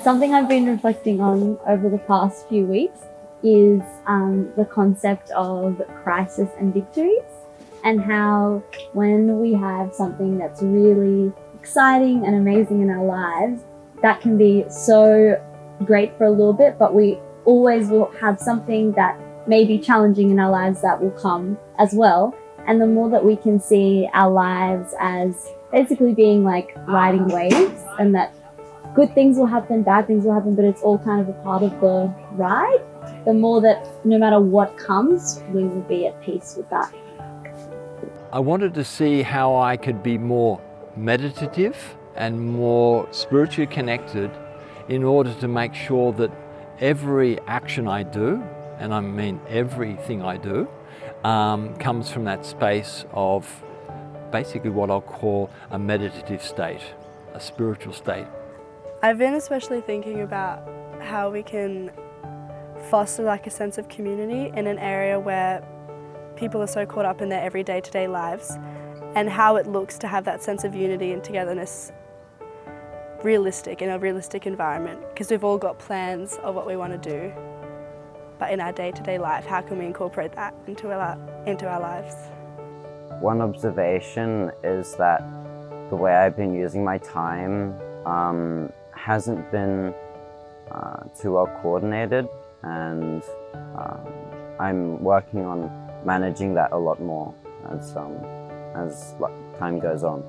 Something I've been reflecting on over the past few weeks is the concept of crisis and victories, and how when we have something that's really exciting and amazing in our lives, that can be so great for a little bit, but we always will have something that may be challenging in our lives that will come as well. And the more that we can see our lives as basically being like riding waves, and that good things will happen, bad things will happen, but it's all kind of a part of the ride, the more that no matter what comes, we will be at peace with that. I wanted to see how I could be more meditative and more spiritually connected in order to make sure that every action I do, and I mean everything I do, comes from that space of basically what I'll call a meditative state, a spiritual state. I've been especially thinking about how we can foster like a sense of community in an area where people are so caught up in their everyday to-day lives, and how it looks to have that sense of unity and togetherness realistic in a realistic environment, because we've all got plans of what we want to do, but in our day-to-day life, how can we incorporate that into our lives? One observation is that the way I've been using my time hasn't been too well coordinated, and I'm working on managing that a lot more as time goes on.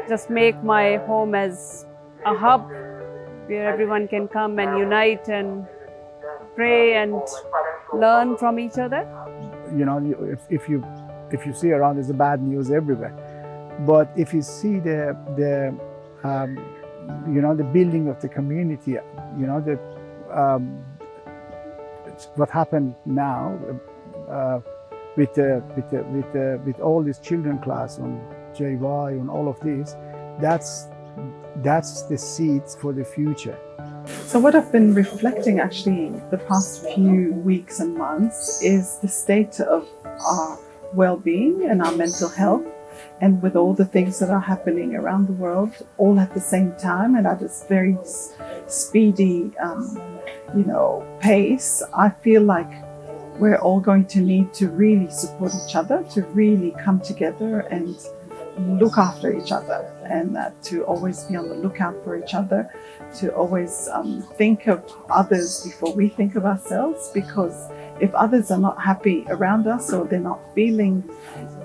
Just make my home as a hub where everyone can come and unite and pray and learn from each other. You know, if you see around, there's the bad news everywhere. But if you see the building of the community, you know, what happened now with all these children class on JY and all of these, that's the seeds for the future. So what I've been reflecting actually the past few weeks and months is the state of our well-being and our mental health, and with all the things that are happening around the world all at the same time and at this very speedy pace, I feel like we're all going to need to really support each other, to really come together and look after each other, and to always be on the lookout for each other, to always think of others before we think of ourselves, because if others are not happy around us or they're not feeling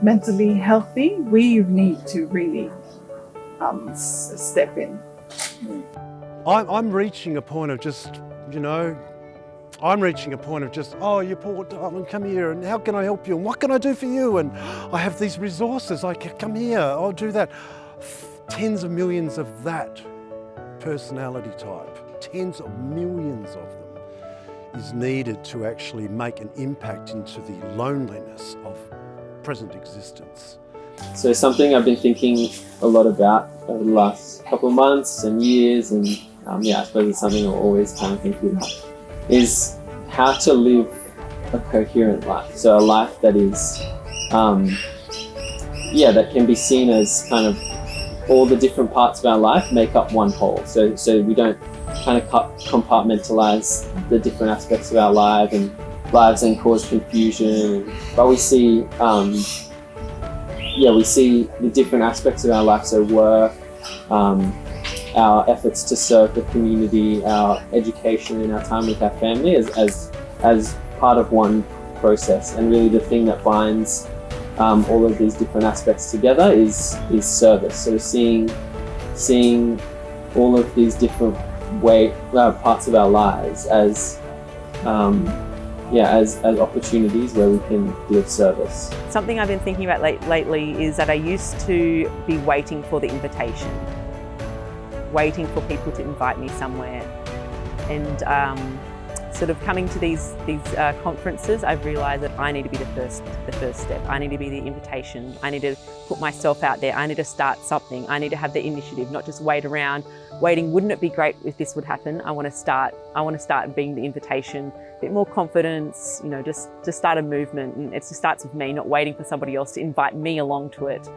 mentally healthy, we need to really step in. I'm reaching a point of just, oh, you poor darling, come here, and how can I help you, and what can I do for you? And I have these resources, I can come here, I'll do that. Tens of millions of that personality type, tens of millions of them, is needed to actually make an impact into the loneliness of present existence. So something I've been thinking a lot about over the last couple of months and years, and I suppose it's something I'm always kind of thinking about, is how to live a coherent life. So a life that is, that can be seen as kind of all the different parts of our life make up one whole. So we don't kind of compartmentalize the different aspects of our lives and cause confusion. But we see, we see the different aspects of our life. So work, our efforts to serve the community, our education, and our time with our family as part of one process. And really, the thing that binds all of these different aspects together is service. So seeing all of these different parts of our lives as opportunities where we can be of service. Something I've been thinking about lately is that I used to be waiting for the invitation, waiting for people to invite me somewhere, and sort of coming to these conferences, I've realised that I need to be the first step. I need to be the invitation. I need to put myself out there. I need to start something. I need to have the initiative, not just wait around, waiting. Wouldn't it be great if this would happen? I want to start being the invitation, a bit more confidence, just start a movement. And it starts with me, not waiting for somebody else to invite me along to it.